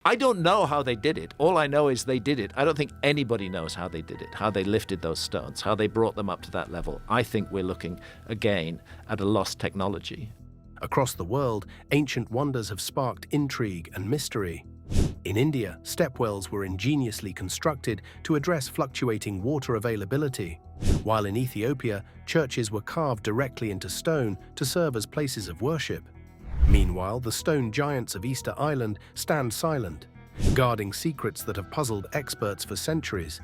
I don't know how they did it. All I know is they did it. I don't think anybody knows how they did it, how they lifted those stones, how they brought them up to that level. I think we're looking, again, at a lost technology. Across the world, ancient wonders have sparked intrigue and mystery. In India, stepwells were ingeniously constructed to address fluctuating water availability, while in Ethiopia, churches were carved directly into stone to serve as places of worship. Meanwhile, the stone giants of Easter Island stand silent, guarding secrets that have puzzled experts for centuries.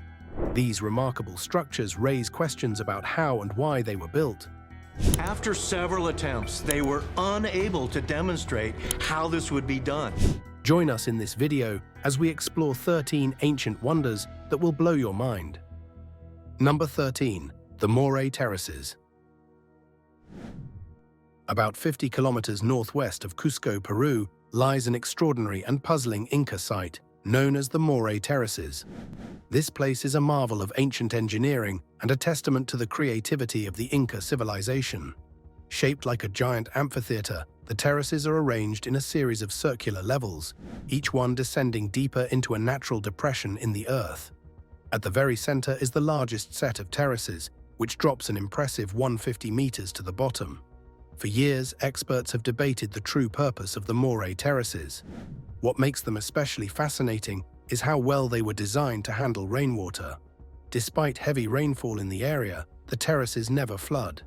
These remarkable structures raise questions about how and why they were built. After several attempts, they were unable to demonstrate how this would be done. Join us in this video as we explore 13 ancient wonders that will blow your mind. Number 13. The Moray Terraces. About 50 kilometers northwest of Cusco, Peru, lies an extraordinary and puzzling Inca site known as the Moray Terraces. This place is a marvel of ancient engineering and a testament to the creativity of the Inca civilization. Shaped like a giant amphitheater, the terraces are arranged in a series of circular levels, each one descending deeper into a natural depression in the earth. At the very center is the largest set of terraces, which drops an impressive 150 meters to the bottom. For years, experts have debated the true purpose of the Moray Terraces. What makes them especially fascinating is how well they were designed to handle rainwater. Despite heavy rainfall in the area, the terraces never flood.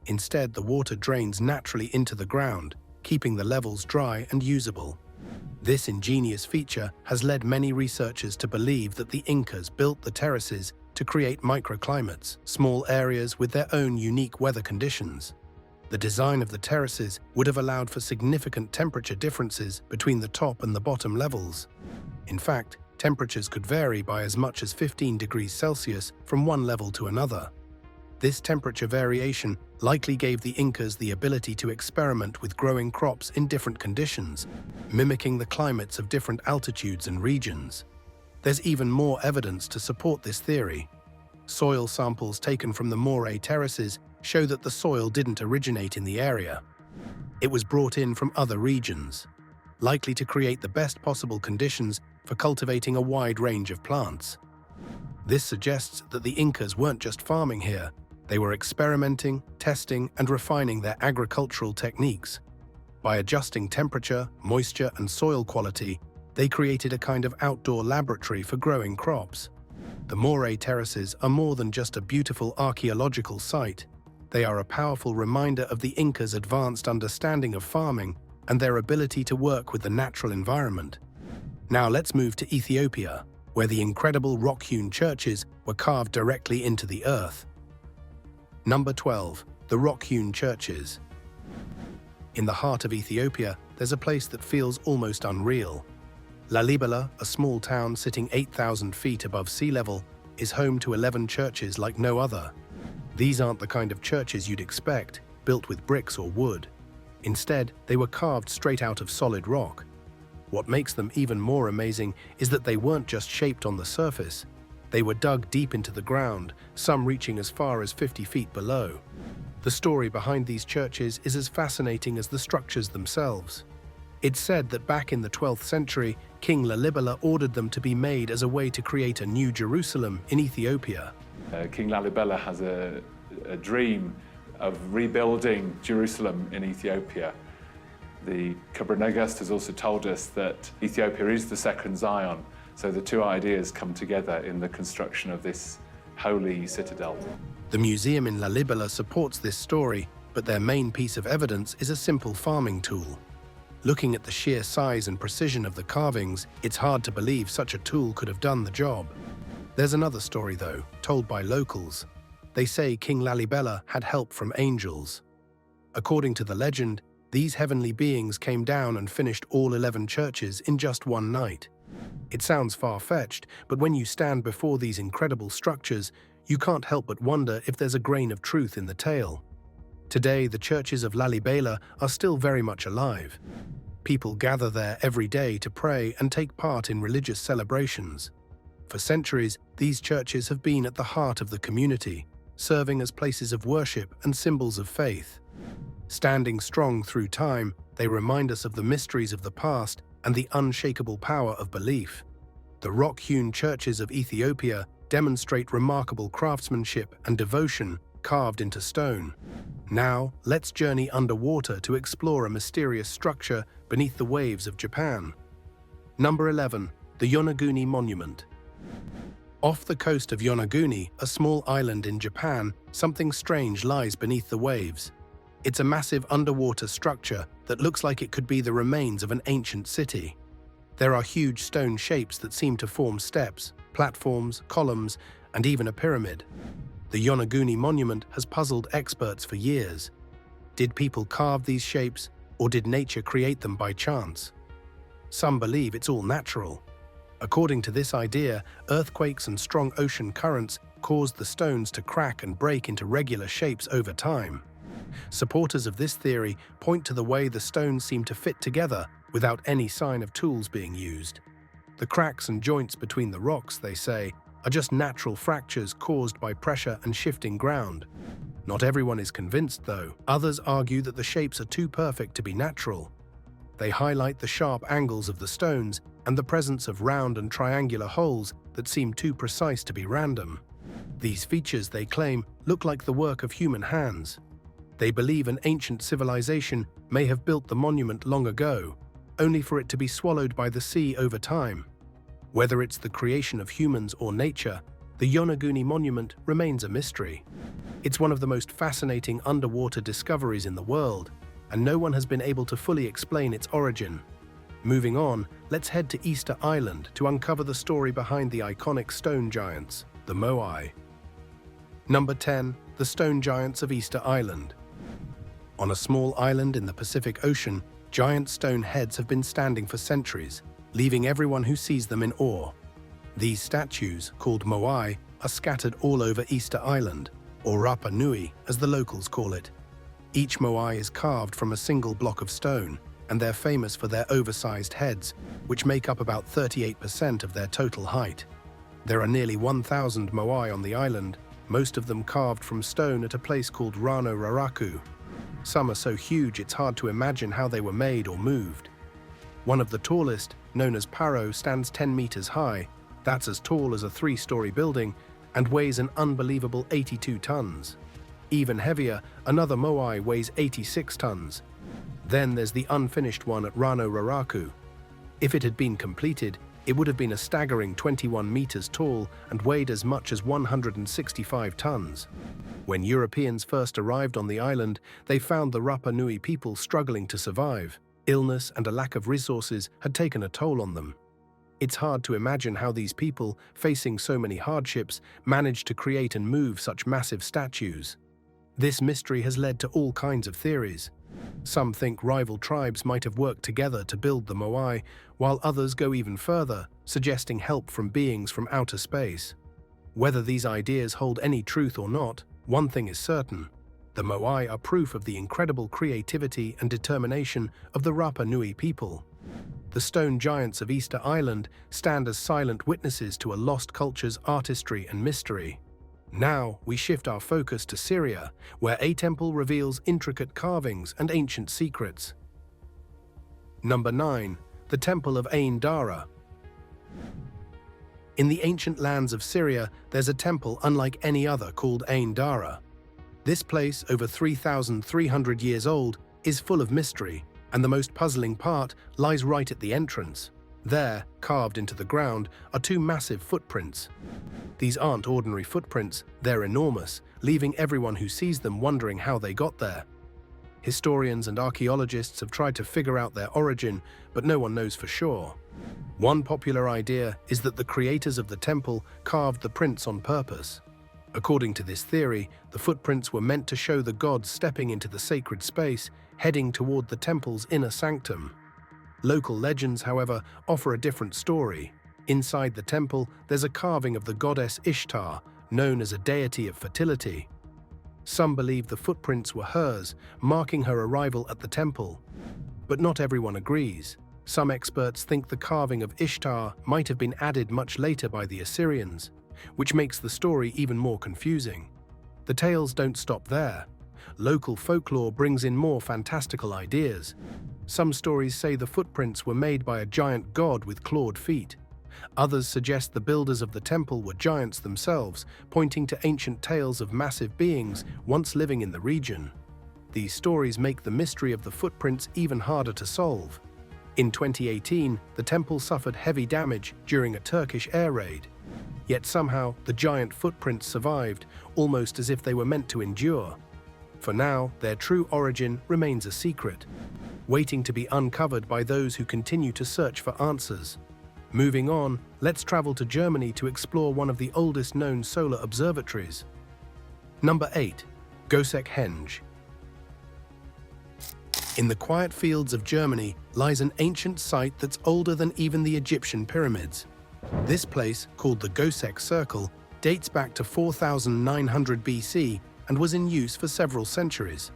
Instead, the water drains naturally into the ground, keeping the levels dry and usable. This ingenious feature has led many researchers to believe that the Incas built the terraces to create microclimates, small areas with their own unique weather conditions. The design of the terraces would have allowed for significant temperature differences between the top and the bottom levels. In fact, temperatures could vary by as much as 15 degrees Celsius from one level to another. This temperature variation likely gave the Incas the ability to experiment with growing crops in different conditions, mimicking the climates of different altitudes and regions. There's even more evidence to support this theory. Soil samples taken from the Moray Terraces show that the soil didn't originate in the area. It was brought in from other regions, likely to create the best possible conditions for cultivating a wide range of plants. This suggests that the Incas weren't just farming here, they were experimenting, testing, and refining their agricultural techniques. By adjusting temperature, moisture, and soil quality, they created a kind of outdoor laboratory for growing crops. The Moray Terraces are more than just a beautiful archaeological site. They are a powerful reminder of the Incas' advanced understanding of farming and their ability to work with the natural environment. Now let's move to Ethiopia, where the incredible rock-hewn churches were carved directly into the earth. Number 12. The rock-hewn churches. In the heart of Ethiopia, there's a place that feels almost unreal. Lalibela, a small town sitting 8,000 feet above sea level, is home to 11 churches like no other. These aren't the kind of churches you'd expect, built with bricks or wood. Instead, they were carved straight out of solid rock. What makes them even more amazing is that they weren't just shaped on the surface. They were dug deep into the ground, some reaching as far as 50 feet below. The story behind these churches is as fascinating as the structures themselves. It's said that back in the 12th century, King Lalibela ordered them to be made as a way to create a new Jerusalem in Ethiopia. King Lalibela has a dream of rebuilding Jerusalem in Ethiopia. The Kubra-Nagast has also told us that Ethiopia is the second Zion, so the two ideas come together in the construction of this holy citadel. The museum in Lalibela supports this story, but their main piece of evidence is a simple farming tool. Looking at the sheer size and precision of the carvings, it's hard to believe such a tool could have done the job. There's another story, though, told by locals. They say King Lalibela had help from angels. According to the legend, these heavenly beings came down and finished all 11 churches in just one night. It sounds far-fetched, but when you stand before these incredible structures, you can't help but wonder if there's a grain of truth in the tale. Today, the churches of Lalibela are still very much alive. People gather there every day to pray and take part in religious celebrations. For centuries, these churches have been at the heart of the community, serving as places of worship and symbols of faith. Standing strong through time, they remind us of the mysteries of the past and the unshakable power of belief. The rock-hewn churches of Ethiopia demonstrate remarkable craftsmanship and devotion carved into stone. Now, let's journey underwater to explore a mysterious structure beneath the waves of Japan. Number 11. The Yonaguni Monument. Off the coast of Yonaguni, a small island in Japan, something strange lies beneath the waves. It's a massive underwater structure that looks like it could be the remains of an ancient city. There are huge stone shapes that seem to form steps, platforms, columns, and even a pyramid. The Yonaguni Monument has puzzled experts for years. Did people carve these shapes, or did nature create them by chance? Some believe it's all natural. According to this idea, earthquakes and strong ocean currents caused the stones to crack and break into regular shapes over time. Supporters of this theory point to the way the stones seem to fit together without any sign of tools being used. The cracks and joints between the rocks, they say, are just natural fractures caused by pressure and shifting ground. Not everyone is convinced, though. Others argue that the shapes are too perfect to be natural. They highlight the sharp angles of the stones and the presence of round and triangular holes that seem too precise to be random. These features, they claim, look like the work of human hands. They believe an ancient civilization may have built the monument long ago, only for it to be swallowed by the sea over time. Whether it's the creation of humans or nature, the Yonaguni Monument remains a mystery. It's one of the most fascinating underwater discoveries in the world, and no one has been able to fully explain its origin. Moving on, let's head to Easter Island to uncover the story behind the iconic stone giants, the moai. Number 10. The Stone Giants of Easter Island. On a small island in the Pacific Ocean, giant stone heads have been standing for centuries, leaving everyone who sees them in awe. These statues, called moai, are scattered all over Easter Island, or Rapa Nui as the locals call it. Each moai is carved from a single block of stone, and they're famous for their oversized heads, which make up about 38% of their total height. There are nearly 1,000 moai on the island, most of them carved from stone at a place called Rano Raraku. Some are so huge it's hard to imagine how they were made or moved. One of the tallest, known as Paro, stands 10 meters high. That's as tall as a 3-story building and weighs an unbelievable 82 tons. Even heavier, another moai weighs 86 tons. Then there's the unfinished one at Rano Raraku. If it had been completed, it would have been a staggering 21 meters tall and weighed as much as 165 tons. When Europeans first arrived on the island, they found the Rapa Nui people struggling to survive. Illness and a lack of resources had taken a toll on them. It's hard to imagine how these people, facing so many hardships, managed to create and move such massive statues. This mystery has led to all kinds of theories. Some think rival tribes might have worked together to build the moai, while others go even further, suggesting help from beings from outer space. Whether these ideas hold any truth or not, one thing is certain. The moai are proof of the incredible creativity and determination of the Rapa Nui people. The stone giants of Easter Island stand as silent witnesses to a lost culture's artistry and mystery. Now, we shift our focus to Syria, where a temple reveals intricate carvings and ancient secrets. Number 9. The Temple of Ain Dara. In the ancient lands of Syria, there's a temple unlike any other called Ain Dara. This place, over 3,300 years old, is full of mystery, and the most puzzling part lies right at the entrance. There, carved into the ground, are 2 massive footprints. These aren't ordinary footprints, they're enormous, leaving everyone who sees them wondering how they got there. Historians and archaeologists have tried to figure out their origin, but no one knows for sure. One popular idea is that the creators of the temple carved the prints on purpose. According to this theory, the footprints were meant to show the gods stepping into the sacred space, heading toward the temple's inner sanctum. Local legends, however, offer a different story. Inside the temple, there's a carving of the goddess Ishtar, known as a deity of fertility. Some believe the footprints were hers, marking her arrival at the temple. But not everyone agrees. Some experts think the carving of Ishtar might have been added much later by the Assyrians, which makes the story even more confusing. The tales don't stop there. local folklore brings in more fantastical ideas. Some stories say the footprints were made by a giant god with clawed feet. Others suggest the builders of the temple were giants themselves, pointing to ancient tales of massive beings once living in the region. These stories make the mystery of the footprints even harder to solve. In 2018, the temple suffered heavy damage during a Turkish air raid. Yet somehow, the giant footprints survived, almost as if they were meant to endure. For now, their true origin remains a secret, waiting to be uncovered by those who continue to search for answers. Moving on, let's travel to Germany to explore one of the oldest known solar observatories. Number 8. Goseck Henge. In the quiet fields of Germany lies an ancient site that's older than even the Egyptian pyramids. This place, called the Goseck Circle, dates back to 4900 BC and was in use for several centuries.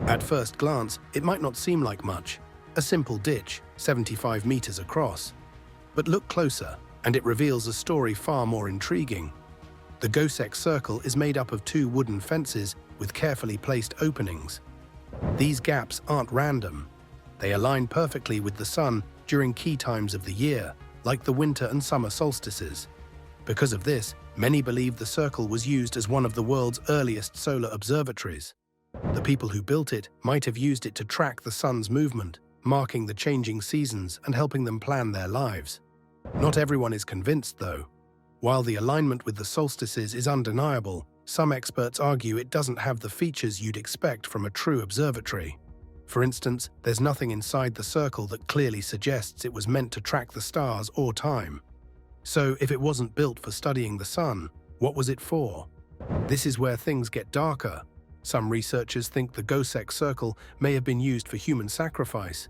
At first glance, it might not seem like much, a simple ditch, 75 meters across. But look closer, and it reveals a story far more intriguing. The Goseck Circle is made up of 2 wooden fences with carefully placed openings. These gaps aren't random. They align perfectly with the sun during key times of the year, like the winter and summer solstices. Because of this, many believe the circle was used as one of the world's earliest solar observatories. The people who built it might have used it to track the sun's movement, marking the changing seasons and helping them plan their lives. Not everyone is convinced, though. While the alignment with the solstices is undeniable, some experts argue it doesn't have the features you'd expect from a true observatory. For instance, there's nothing inside the circle that clearly suggests it was meant to track the stars or time. So, if it wasn't built for studying the sun, what was it for? This is where things get darker. Some researchers think the Goseck Circle may have been used for human sacrifice.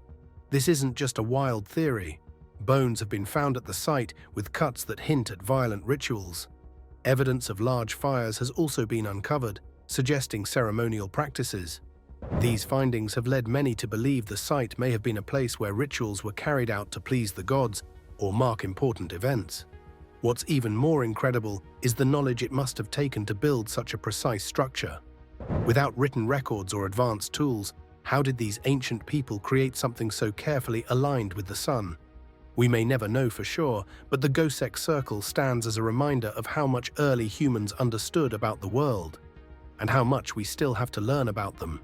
This isn't just a wild theory. Bones have been found at the site with cuts that hint at violent rituals. Evidence of large fires has also been uncovered, suggesting ceremonial practices. These findings have led many to believe the site may have been a place where rituals were carried out to please the gods or mark important events. What's even more incredible is the knowledge it must have taken to build such a precise structure. Without written records or advanced tools, how did these ancient people create something so carefully aligned with the sun? We may never know for sure, but the Goseck Circle stands as a reminder of how much early humans understood about the world, and how much we still have to learn about them.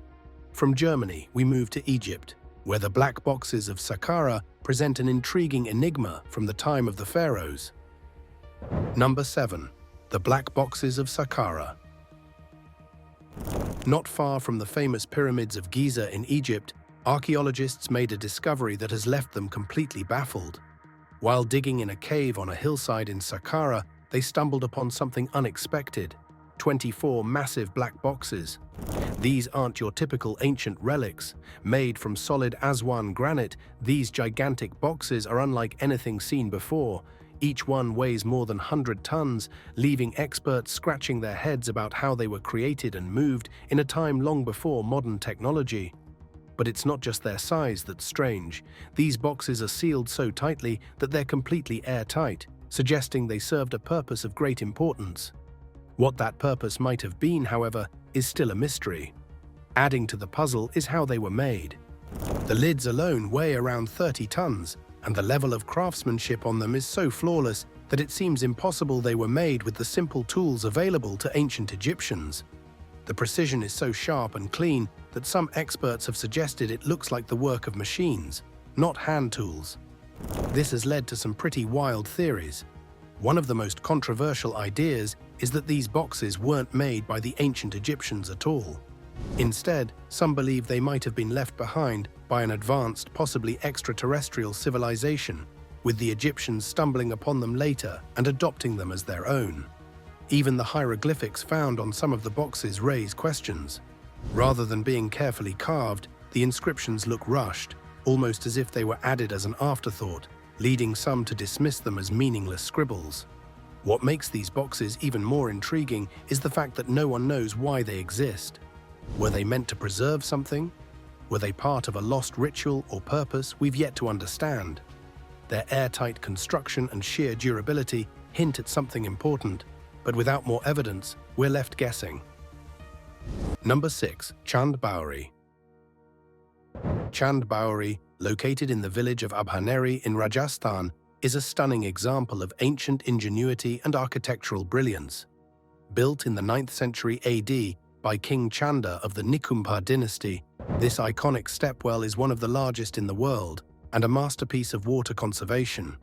From Germany, we move to Egypt, where the black boxes of Saqqara present an intriguing enigma from the time of the pharaohs. Number 7. The Black Boxes of Saqqara. Not far from the famous pyramids of Giza in Egypt, archaeologists made a discovery that has left them completely baffled. While digging in a cave on a hillside in Saqqara, they stumbled upon something unexpected: 24 massive black boxes. These aren't your typical ancient relics. Made from solid Aswan granite, these gigantic boxes are unlike anything seen before. Each one weighs more than 100 tons, leaving experts scratching their heads about how they were created and moved in a time long before modern technology. But it's not just their size that's strange. These boxes are sealed so tightly that they're completely airtight, suggesting they served a purpose of great importance. What that purpose might have been, however, is still a mystery. Adding to the puzzle is how they were made. The lids alone weigh around 30 tons, and the level of craftsmanship on them is so flawless that it seems impossible they were made with the simple tools available to ancient Egyptians. The precision is so sharp and clean that some experts have suggested it looks like the work of machines, not hand tools. This has led to some pretty wild theories. One of the most controversial ideas is that these boxes weren't made by the ancient Egyptians at all. Instead, some believe they might have been left behind by an advanced, possibly extraterrestrial civilization, with the Egyptians stumbling upon them later and adopting them as their own. Even the hieroglyphics found on some of the boxes raise questions. Rather than being carefully carved, the inscriptions look rushed, almost as if they were added as an afterthought, leading some to dismiss them as meaningless scribbles. What makes these boxes even more intriguing is the fact that no one knows why they exist. Were they meant to preserve something? Were they part of a lost ritual or purpose we've yet to understand? Their airtight construction and sheer durability hint at something important, but without more evidence, we're left guessing. Number 6. Chand Baori. Chand Baori, located in the village of Abhaneri in Rajasthan, is a stunning example of ancient ingenuity and architectural brilliance. Built in the 9th century AD by King Chanda of the Nikumbha dynasty, this iconic stepwell is one of the largest in the world and a masterpiece of water conservation.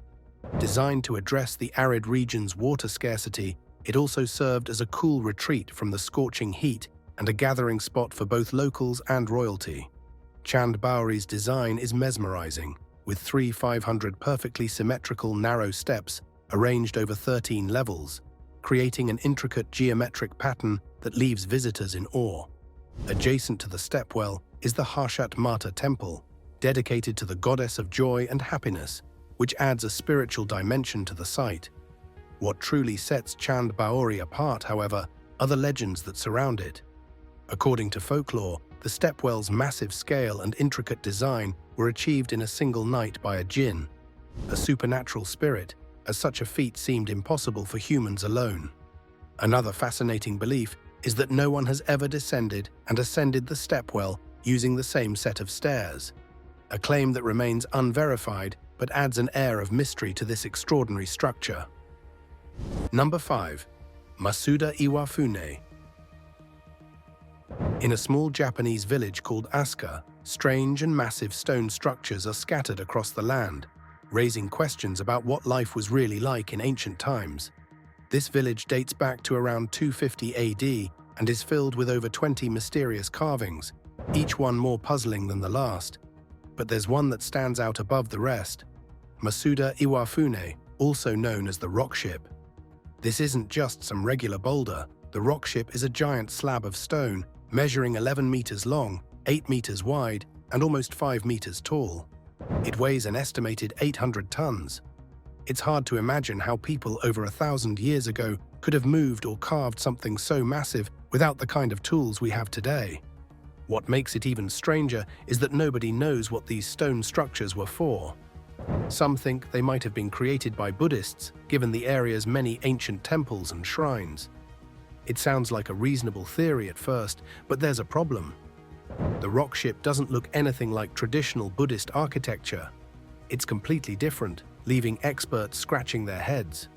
Designed to address the arid region's water scarcity, it also served as a cool retreat from the scorching heat and a gathering spot for both locals and royalty. Chand Baori's design is mesmerizing, with 500 perfectly symmetrical narrow steps arranged over 13 levels, creating an intricate geometric pattern that leaves visitors in awe. Adjacent to the stepwell is the Harshat Mata temple, dedicated to the goddess of joy and happiness, which adds a spiritual dimension to the site. What truly sets Chand Baori apart, however, are the legends that surround it. According to folklore, the stepwell's massive scale and intricate design were achieved in a single night by a jinn, a supernatural spirit, as such a feat seemed impossible for humans alone. Another fascinating belief is that no one has ever descended and ascended the stepwell using the same set of stairs, a claim that remains unverified but adds an air of mystery to this extraordinary structure. Number 5. Masuda Iwafune. In a small Japanese village called Asuka, strange and massive stone structures are scattered across the land, raising questions about what life was really like in ancient times. This village dates back to around 250 AD and is filled with over 20 mysterious carvings, each one more puzzling than the last. But there's one that stands out above the rest: Masuda Iwafune, also known as the rock ship. This isn't just some regular boulder. The rock ship is a giant slab of stone, measuring 11 meters long, 8 meters wide, and almost 5 meters tall. It weighs an estimated 800 tons. It's hard to imagine how people over 1,000 years ago could have moved or carved something so massive without the kind of tools we have today. What makes it even stranger is that nobody knows what these stone structures were for. Some think they might have been created by Buddhists, given the area's many ancient temples and shrines. It sounds like a reasonable theory at first, but there's a problem. The rock ship doesn't look anything like traditional Buddhist architecture. It's completely different, leaving experts scratching their heads.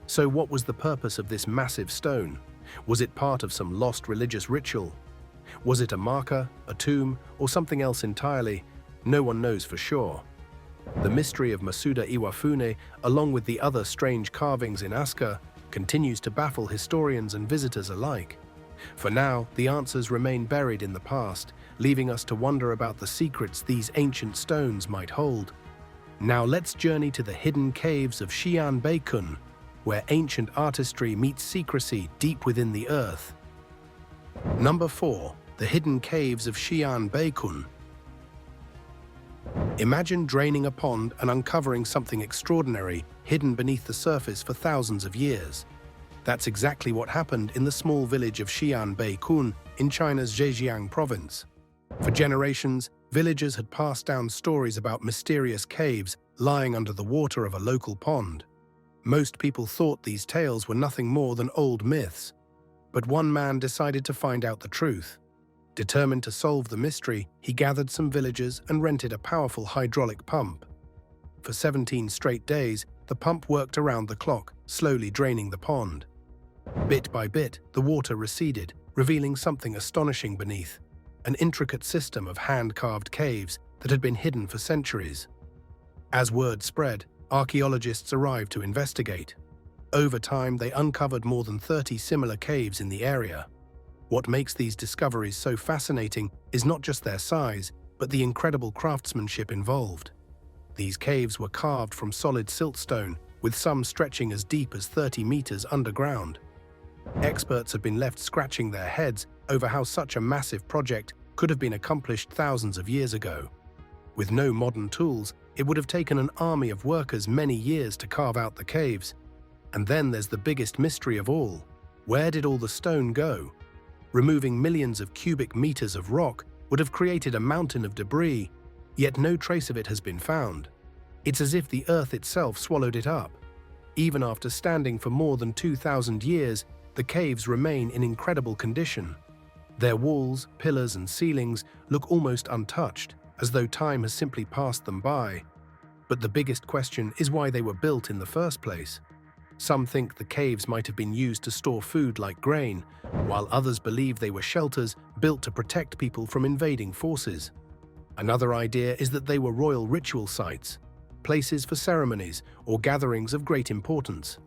So what was the purpose of this massive stone? Was it part of some lost religious ritual? Was it a marker, a tomb, or something else entirely? No one knows for sure. The mystery of Masuda Iwafune, along with the other strange carvings in Asuka, continues to baffle historians and visitors alike. For now, the answers remain buried in the past, leaving us to wonder about the secrets these ancient stones might hold. Now let's journey to the hidden caves of Xi'an Beikun, where ancient artistry meets secrecy deep within the earth. Number 4. The hidden caves of Xi'an Beikun. Imagine draining a pond and uncovering something extraordinary hidden beneath the surface for thousands of years. That's exactly what happened in the small village of Xi'an Beikun in China's Zhejiang province. For generations, villagers had passed down stories about mysterious caves lying under the water of a local pond. Most people thought these tales were nothing more than old myths. But one man decided to find out the truth. Determined to solve the mystery, he gathered some villagers and rented a powerful hydraulic pump. For 17 straight days, the pump worked around the clock, slowly draining the pond. Bit by bit, the water receded, revealing something astonishing beneath: an intricate system of hand-carved caves that had been hidden for centuries. As word spread, archaeologists arrived to investigate. Over time, they uncovered more than 30 similar caves in the area. What makes these discoveries so fascinating is not just their size, but the incredible craftsmanship involved. These caves were carved from solid siltstone, with some stretching as deep as 30 meters underground. Experts have been left scratching their heads over how such a massive project could have been accomplished thousands of years ago. With no modern tools, it would have taken an army of workers many years to carve out the caves. And then there's the biggest mystery of all: where did all the stone go? Removing millions of cubic meters of rock would have created a mountain of debris, yet no trace of it has been found. It's as if the earth itself swallowed it up. Even after standing for more than 2,000 years, the caves remain in incredible condition. Their walls, pillars, and ceilings look almost untouched, as though time has simply passed them by. But the biggest question is why they were built in the first place. Some think the caves might have been used to store food like grain, while others believe they were shelters built to protect people from invading forces. Another idea is that they were royal ritual sites, places for ceremonies or gatherings of great importance.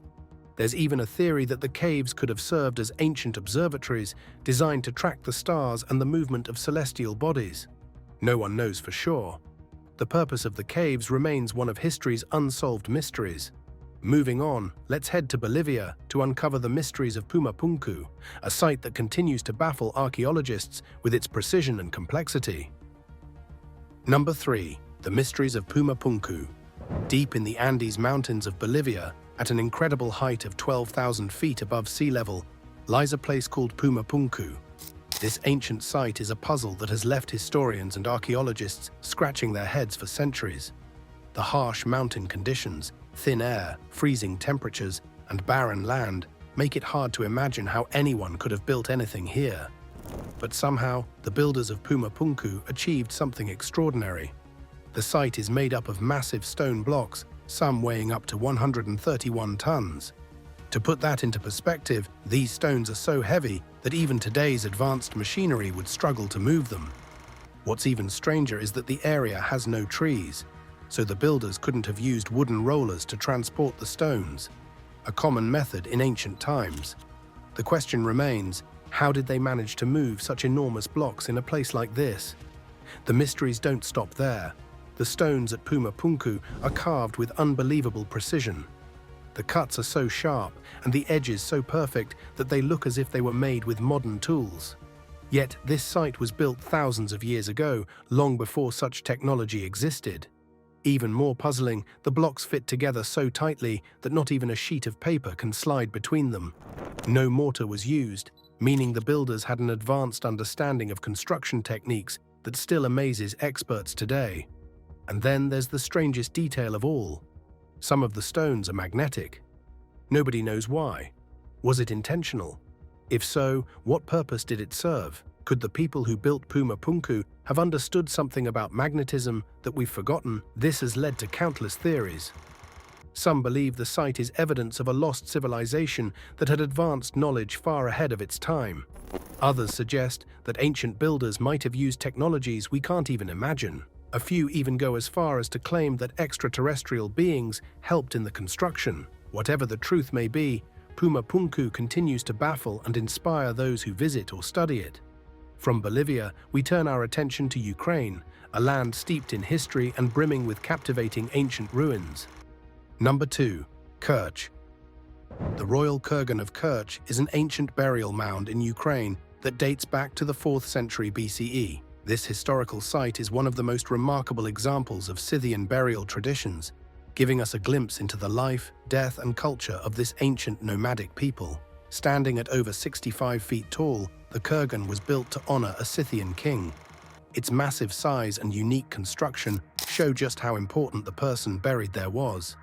There's even a theory that the caves could have served as ancient observatories designed to track the stars and the movement of celestial bodies. No one knows for sure. The purpose of the caves remains one of history's unsolved mysteries. Moving on, let's head to Bolivia to uncover the mysteries of Pumapunku, a site that continues to baffle archaeologists with its precision and complexity. Number 3. The mysteries of Pumapunku. Deep in the Andes Mountains of Bolivia, at an incredible height of 12,000 feet above sea level, lies a place called Pumapunku. This ancient site is a puzzle that has left historians and archaeologists scratching their heads for centuries. The harsh mountain conditions, thin air, freezing temperatures, and barren land make it hard to imagine how anyone could have built anything here. But somehow, the builders of Pumapunku achieved something extraordinary. The site is made up of massive stone blocks, some weighing up to 131 tons. To put that into perspective, these stones are so heavy that even today's advanced machinery would struggle to move them. What's even stranger is that the area has no trees, so the builders couldn't have used wooden rollers to transport the stones, a common method in ancient times. The question remains, how did they manage to move such enormous blocks in a place like this? The mysteries don't stop there. The stones at Pumapunku are carved with unbelievable precision. The cuts are so sharp and the edges so perfect that they look as if they were made with modern tools. Yet this site was built thousands of years ago, long before such technology existed. Even more puzzling, the blocks fit together so tightly that not even a sheet of paper can slide between them. No mortar was used, meaning the builders had an advanced understanding of construction techniques that still amazes experts today. And then there's the strangest detail of all. Some of the stones are magnetic. Nobody knows why. Was it intentional? If so, what purpose did it serve? Could the people who built Pumapunku have understood something about magnetism that we've forgotten? This has led to countless theories. Some believe the site is evidence of a lost civilization that had advanced knowledge far ahead of its time. Others suggest that ancient builders might have used technologies we can't even imagine. A few even go as far as to claim that extraterrestrial beings helped in the construction. Whatever the truth may be, Pumapunku continues to baffle and inspire those who visit or study it. From Bolivia, we turn our attention to Ukraine, a land steeped in history and brimming with captivating ancient ruins. Number 2. Kerch. The royal kurgan of Kerch is an ancient burial mound in Ukraine that dates back to the 4th century BCE. This historical site is one of the most remarkable examples of Scythian burial traditions, giving us a glimpse into the life, death, and culture of this ancient nomadic people. Standing at over 65 feet tall, the kurgan was built to honor a Scythian king. Its massive size and unique construction show just how important the person buried there was.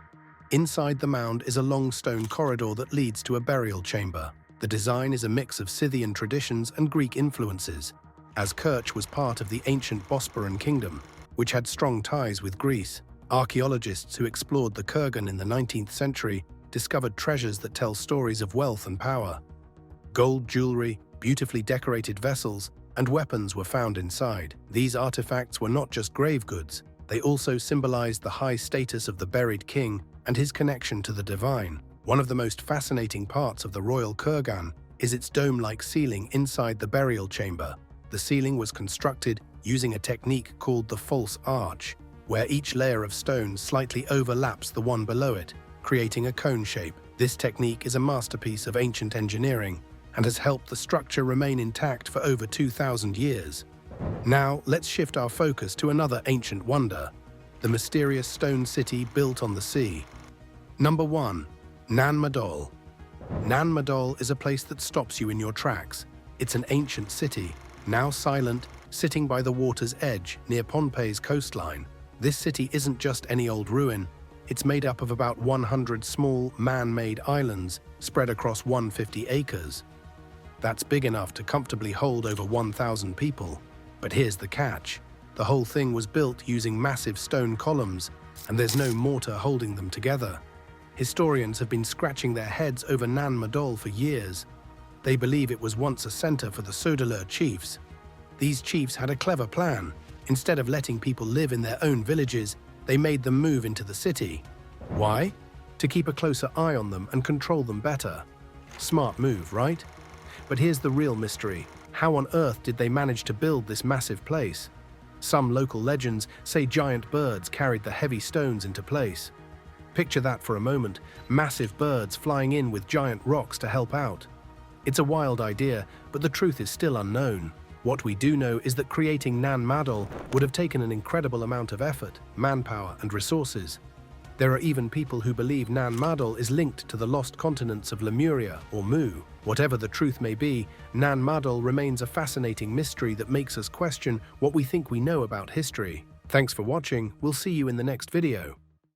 Inside the mound is a long stone corridor that leads to a burial chamber. The design is a mix of Scythian traditions and Greek influences, as Kerch was part of the ancient Bosporan kingdom, which had strong ties with Greece. Archaeologists who explored the kurgan in the 19th century discovered treasures that tell stories of wealth and power. Gold jewelry, beautifully decorated vessels, and weapons were found inside. These artifacts were not just grave goods, they also symbolized the high status of the buried king and his connection to the divine. One of the most fascinating parts of the royal kurgan is its dome-like ceiling inside the burial chamber. The ceiling was constructed using a technique called the false arch, where each layer of stone slightly overlaps the one below it, creating a cone shape. This technique is a masterpiece of ancient engineering and has helped the structure remain intact for over 2,000 years. Now, let's shift our focus to another ancient wonder, the mysterious stone city built on the sea. Number 1. Nan Madol. Nan Madol is a place that stops you in your tracks. It's an ancient city, now silent, sitting by the water's edge near Pohnpei's coastline. This city isn't just any old ruin. It's made up of about 100 small, man-made islands spread across 150 acres. That's big enough to comfortably hold over 1,000 people. But here's the catch. The whole thing was built using massive stone columns, and there's no mortar holding them together. Historians have been scratching their heads over Nan Madol for years. They believe it was once a center for the Sodalur chiefs. These chiefs had a clever plan. Instead of letting people live in their own villages, they made them move into the city. Why? To keep a closer eye on them and control them better. Smart move, right? But here's the real mystery. How on earth did they manage to build this massive place? Some local legends say giant birds carried the heavy stones into place. Picture that for a moment, massive birds flying in with giant rocks to help out. It's a wild idea, but the truth is still unknown. What we do know is that creating Nan Madol would have taken an incredible amount of effort, manpower, and resources. There are even people who believe Nan Madol is linked to the lost continents of Lemuria or Mu. Whatever the truth may be, Nan Madol remains a fascinating mystery that makes us question what we think we know about history. Thanks for watching. We'll see you in the next video.